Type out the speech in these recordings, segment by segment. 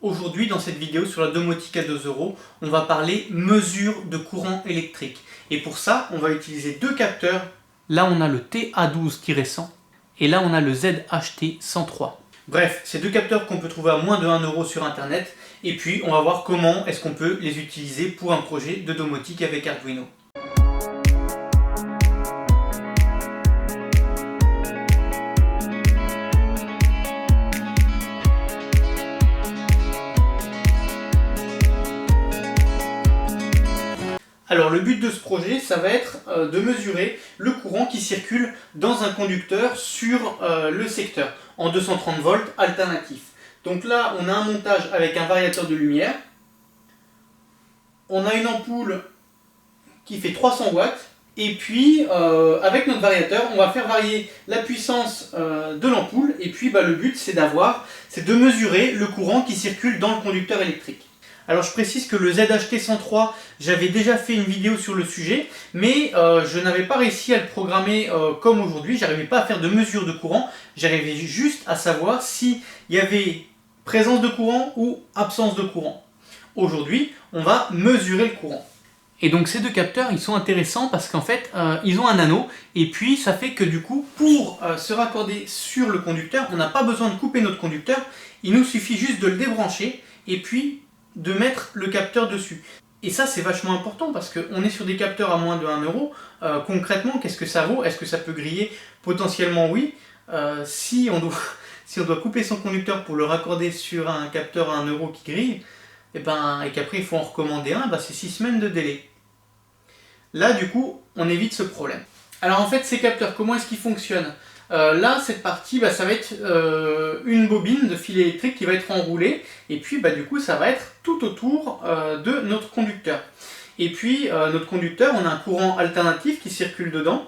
Aujourd'hui, dans cette vidéo sur la domotique à 2 euros, on va parler mesure de courant électrique. Et pour ça, on va utiliser deux capteurs. Là, on a le TA12-100 et là, on a le ZHT103. Bref, c'est deux capteurs qu'on peut trouver à moins de 1 euro sur Internet. Et puis, on va voir comment est-ce qu'on peut les utiliser pour un projet de domotique avec Arduino. Alors le but de ce projet, ça va être de mesurer le courant qui circule dans un conducteur sur le secteur en 230 volts alternatif. Donc là, on a un montage avec un variateur de lumière. On a une ampoule qui fait 300 watts. Et puis, avec notre variateur, on va faire varier la puissance de l'ampoule. Et puis, le but, c'est de mesurer le courant qui circule dans le conducteur électrique. Alors je précise que le ZHT103, j'avais déjà fait une vidéo sur le sujet, mais je n'avais pas réussi à le programmer comme aujourd'hui, j'arrivais pas à faire de mesure de courant, j'arrivais juste à savoir s'il y avait présence de courant ou absence de courant. Aujourd'hui, on va mesurer le courant. Et donc ces deux capteurs, ils sont intéressants parce qu'en fait, ils ont un anneau, et puis ça fait que du coup, pour se raccorder sur le conducteur, on n'a pas besoin de couper notre conducteur, il nous suffit juste de le débrancher, et puis de mettre le capteur dessus. Et ça, c'est vachement important parce qu'on est sur des capteurs à moins de 1 euro. Concrètement, qu'est-ce que ça vaut? Est-ce que ça peut griller? Potentiellement oui. Si on doit couper son conducteur pour le raccorder sur un capteur à 1 euro qui grille, et qu'après il faut en recommander un, c'est 6 semaines de délai. Là, du coup, on évite ce problème. Alors en fait, ces capteurs, comment est-ce qu'ils fonctionnent? Là, cette partie, ça va être une bobine de fil électrique qui va être enroulée, et puis du coup, ça va être tout autour de notre conducteur. Et puis, notre conducteur, on a un courant alternatif qui circule dedans,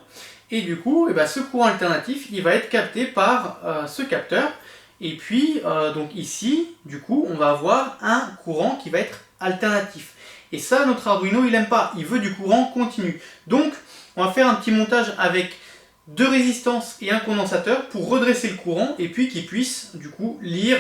et du coup, ce courant alternatif, il va être capté par ce capteur, et puis, donc ici, du coup, on va avoir un courant qui va être alternatif. Et ça, notre Arduino, il n'aime pas, il veut du courant continu. Donc, on va faire un petit montage avec deux résistances et un condensateur pour redresser le courant et puis qu'il puisse du coup lire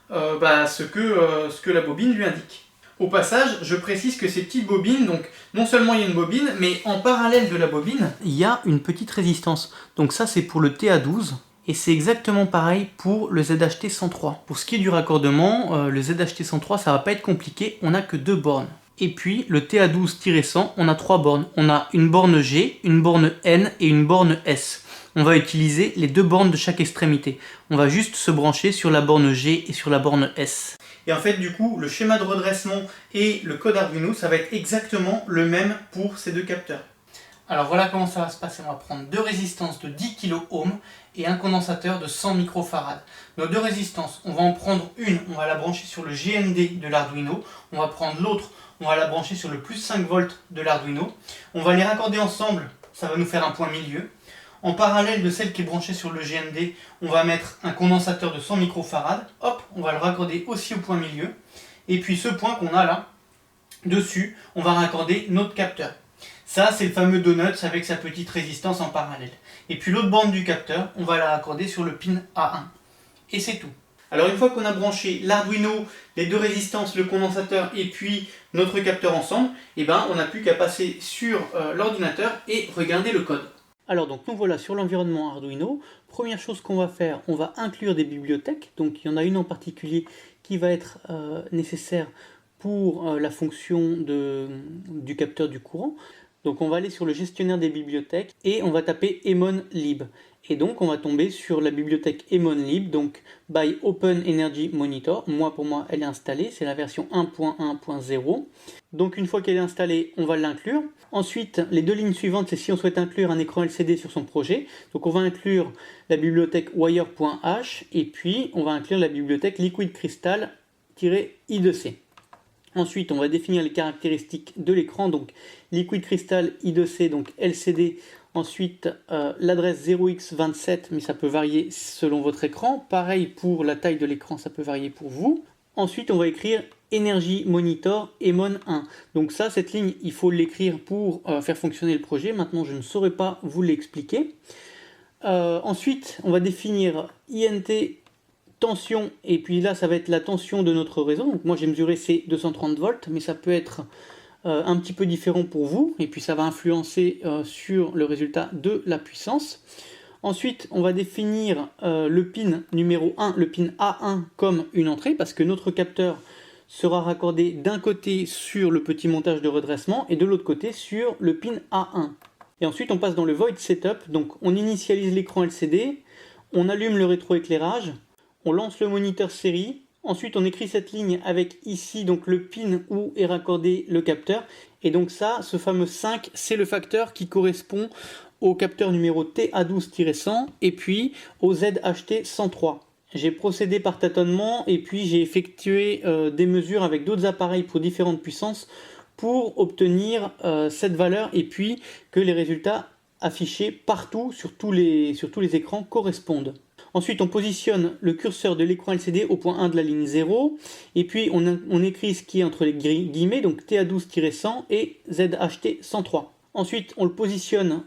ce que la bobine lui indique. Au passage, je précise que ces petites bobines, donc non seulement il y a une bobine, mais en parallèle de la bobine, il y a une petite résistance. Donc ça c'est pour le TA12 et c'est exactement pareil pour le ZHT103. Pour ce qui est du raccordement, le ZHT103 ça va pas être compliqué, on n'a que 2 bornes. Et puis le TA12-100, on a 3 bornes. On a une borne G, une borne N et une borne S. On va utiliser les 2 bornes de chaque extrémité. On va juste se brancher sur la borne G et sur la borne S. Et en fait, du coup, le schéma de redressement et le code Arduino, ça va être exactement le même pour ces deux capteurs. Alors voilà comment ça va se passer. On va prendre deux résistances de 10 kΩ et un condensateur de 100 microfarad. Nos deux résistances, on va en prendre une, on va la brancher sur le GND de l'Arduino. On va prendre l'autre, on va la brancher sur le plus 5 volts de l'Arduino. On va les raccorder ensemble, ça va nous faire un point milieu. En parallèle de celle qui est branchée sur le GND, on va mettre un condensateur de 100 microfarad. Hop, on va le raccorder aussi au point milieu. Et puis ce point qu'on a là, dessus, on va raccorder notre capteur. Ça, c'est le fameux Donuts avec sa petite résistance en parallèle. Et puis l'autre borne du capteur, on va la raccorder sur le pin A1. Et c'est tout. Alors une fois qu'on a branché l'Arduino, les deux résistances, le condensateur et puis notre capteur ensemble, on n'a plus qu'à passer sur l'ordinateur et regarder le code. Alors donc nous voilà sur l'environnement Arduino. Première chose qu'on va faire, on va inclure des bibliothèques. Donc il y en a une en particulier qui va être nécessaire pour la fonction du capteur du courant. Donc on va aller sur le gestionnaire des bibliothèques et on va taper emonlib. Et donc on va tomber sur la bibliothèque emonlib, donc by Open Energy Monitor. Pour moi elle est installée, c'est la version 1.1.0. Donc une fois qu'elle est installée, on va l'inclure. Ensuite, les deux lignes suivantes, c'est si on souhaite inclure un écran LCD sur son projet. Donc on va inclure la bibliothèque wire.h et puis on va inclure la bibliothèque liquid crystal-i2c. Ensuite, on va définir les caractéristiques de l'écran, donc Liquid Crystal I2C, donc LCD. Ensuite, l'adresse 0x27, mais ça peut varier selon votre écran. Pareil pour la taille de l'écran, ça peut varier pour vous. Ensuite, on va écrire Energy Monitor Emon 1. Donc ça, cette ligne, il faut l'écrire pour faire fonctionner le projet. Maintenant, je ne saurais pas vous l'expliquer. Ensuite, on va définir INT tension, et puis là ça va être la tension de notre réseau. Donc moi j'ai mesuré c'est 230 volts, mais ça peut être un petit peu différent pour vous, et puis ça va influencer sur le résultat de la puissance. Ensuite, on va définir le pin numéro 1, le pin A1 comme une entrée, parce que notre capteur sera raccordé d'un côté sur le petit montage de redressement et de l'autre côté sur le pin A1. Et ensuite, on passe dans le Void Setup, donc on initialise l'écran LCD, on allume le rétroéclairage, on lance le moniteur série, ensuite on écrit cette ligne avec ici donc le pin où est raccordé le capteur, et donc ça, ce fameux 5, c'est le facteur qui correspond au capteur numéro TA12-100 et puis au ZHT103. J'ai procédé par tâtonnement et puis j'ai effectué des mesures avec d'autres appareils pour différentes puissances pour obtenir cette valeur et puis que les résultats affichés partout sur tous les écrans correspondent. Ensuite, on positionne le curseur de l'écran LCD au point 1 de la ligne 0 et puis on écrit ce qui est entre les guillemets, donc TA12-100 et ZHT103. Ensuite, on le positionne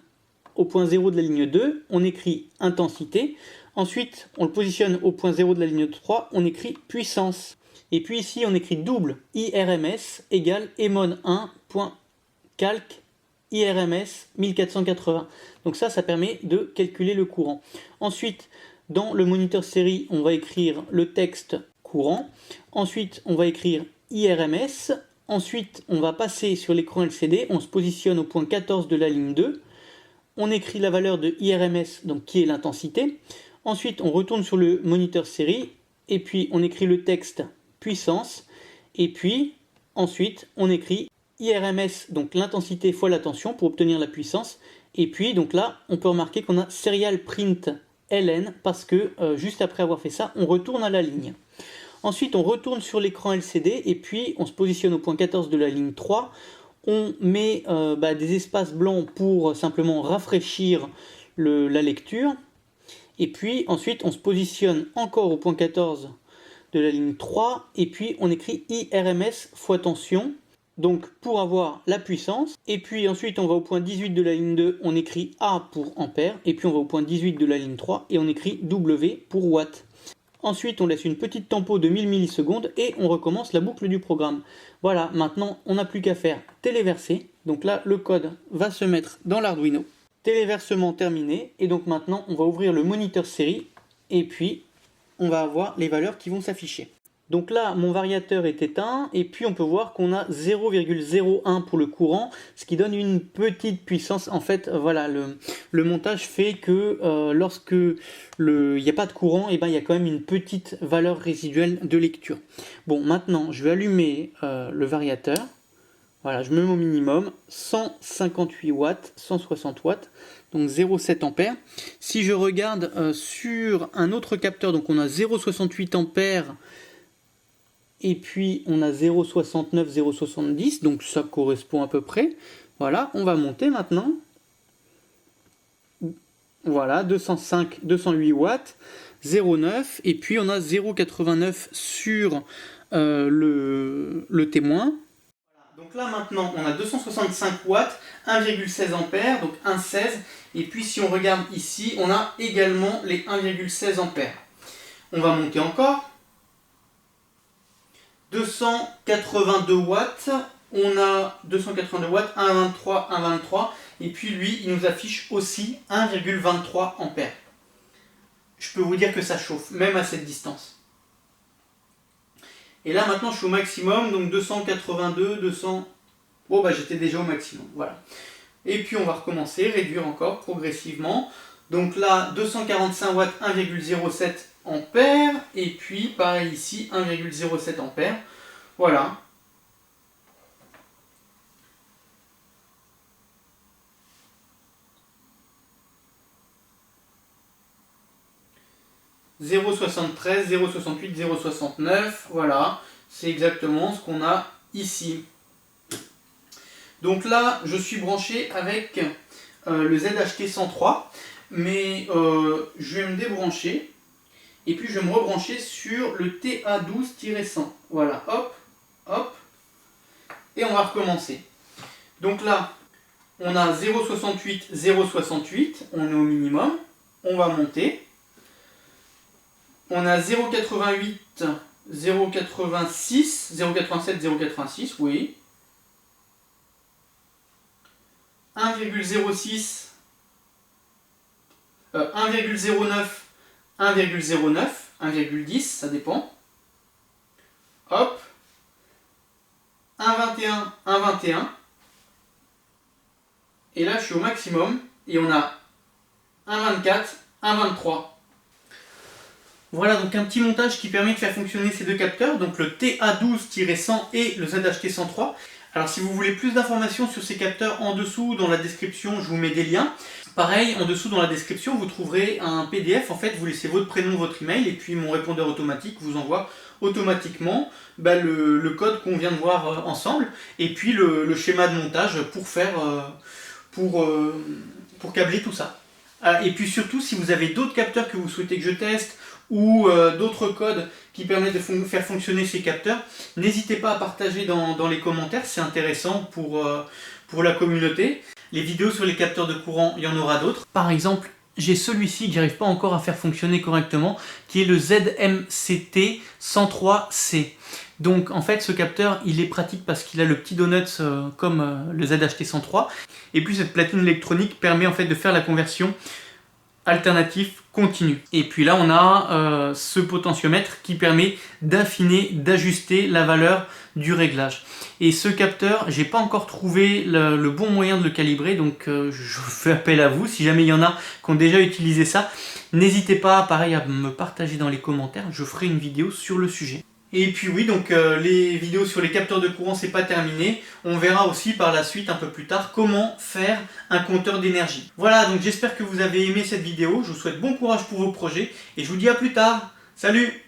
au point 0 de la ligne 2, on écrit intensité. Ensuite, on le positionne au point 0 de la ligne 3, on écrit puissance. Et puis ici, on écrit double IRMS égale emon1.calc IRMS 1480. Donc ça permet de calculer le courant. Ensuite, dans le moniteur série, on va écrire le texte courant. Ensuite, on va écrire IRMS. Ensuite, on va passer sur l'écran LCD, on se positionne au point 14 de la ligne 2. On écrit la valeur de IRMS, donc qui est l'intensité. Ensuite, on retourne sur le moniteur série, et puis on écrit le texte puissance, et puis ensuite on écrit IRMS, donc l'intensité fois la tension pour obtenir la puissance. Et puis donc là, on peut remarquer qu'on a serial print LN parce que juste après avoir fait ça, on retourne à la ligne. Ensuite, on retourne sur l'écran LCD et puis on se positionne au point 14 de la ligne 3. On met des espaces blancs pour simplement rafraîchir la lecture. Et puis ensuite, on se positionne encore au point 14 de la ligne 3. Et puis, on écrit IRMS fois tension. Donc, pour avoir la puissance. Et puis ensuite, on va au point 18 de la ligne 2. On écrit A pour ampère. Et puis, on va au point 18 de la ligne 3. Et on écrit W pour watt. Ensuite, on laisse une petite tempo de 1000 millisecondes et on recommence la boucle du programme. Voilà, maintenant, on n'a plus qu'à faire téléverser. Donc là, le code va se mettre dans l'Arduino. Téléversement terminé. Et donc maintenant, on va ouvrir le moniteur série. Et puis, on va avoir les valeurs qui vont s'afficher. Donc là, mon variateur est éteint. Et puis, on peut voir qu'on a 0,01 pour le courant. Ce qui donne une petite puissance. En fait, voilà, le montage fait que lorsque il n'y a pas de courant, et ben, il y a quand même une petite valeur résiduelle de lecture. Bon, maintenant, je vais allumer le variateur. Voilà, je me mets au minimum, 158 watts, 160 watts, donc 0,7 ampères. Si je regarde sur un autre capteur, donc on a 0,68 ampères, et puis on a 0,69, 0,70, donc ça correspond à peu près. Voilà, on va monter maintenant. Voilà, 205, 208 watts, 0,9, et puis on a 0,89 sur le témoin. Donc là maintenant on a 265 watts, 1,16 ampères, donc 1,16. Et puis si on regarde ici, on a également les 1,16 ampères. On va monter encore. 282 watts, on a 282 watts, 1,23, 1,23. Et puis lui, il nous affiche aussi 1,23 ampères. Je peux vous dire que ça chauffe, même à cette distance. Et là maintenant je suis au maximum, donc 282, 200... Bon bah j'étais déjà au maximum, voilà. Et puis on va recommencer, réduire encore progressivement. Donc là 245 watts, 1,07 ampères. Et puis pareil ici, 1,07 ampères. Voilà. « 0,73, 0,68, 0,69, voilà, c'est exactement ce qu'on a ici. Donc là, je suis branché avec le ZHT103, mais je vais me débrancher, et puis je vais me rebrancher sur le TA12-100. Voilà, hop, hop, et on va recommencer. Donc là, on a 0,68, 0,68, on est au minimum, on va monter. On a 0,88, 0,86, 0,87, 0,86, oui. 1,06, 1,09, 1,09, 1,10, ça dépend. Hop. 1,21, 1,21. Et là, je suis au maximum. Et on a 1,24, 1,23. Voilà donc un petit montage qui permet de faire fonctionner ces deux capteurs, donc le TA12-100 et le ZHT103. Alors si vous voulez plus d'informations sur ces capteurs, en dessous dans la description je vous mets des liens. Pareil, en dessous dans la description vous trouverez un PDF, en fait vous laissez votre prénom, votre email et puis mon répondeur automatique vous envoie automatiquement le code qu'on vient de voir ensemble et puis le schéma de montage pour faire pour câbler tout ça. Et puis surtout si vous avez d'autres capteurs que vous souhaitez que je teste ou d'autres codes qui permettent de faire fonctionner ces capteurs, n'hésitez pas à partager dans les commentaires, c'est intéressant pour la communauté. Les vidéos sur les capteurs de courant, il y en aura d'autres. Par exemple, j'ai celui-ci que j'arrive pas encore à faire fonctionner correctement, qui est le ZMCT103C. Donc en fait ce capteur il est pratique parce qu'il a le petit donut comme le ZHT103. Et puis cette platine électronique permet en fait de faire la conversion alternatif continu. Et puis là on a ce potentiomètre qui permet d'affiner, d'ajuster la valeur du réglage. Et ce capteur, j'ai pas encore trouvé le bon moyen de le calibrer, donc je fais appel à vous. Si jamais il y en a qui ont déjà utilisé ça, n'hésitez pas pareil à me partager dans les commentaires, je ferai une vidéo sur le sujet. Et puis oui, donc les vidéos sur les capteurs de courant, c'est pas terminé. On verra aussi par la suite, un peu plus tard, comment faire un compteur d'énergie. Voilà, donc j'espère que vous avez aimé cette vidéo. Je vous souhaite bon courage pour vos projets et je vous dis à plus tard. Salut!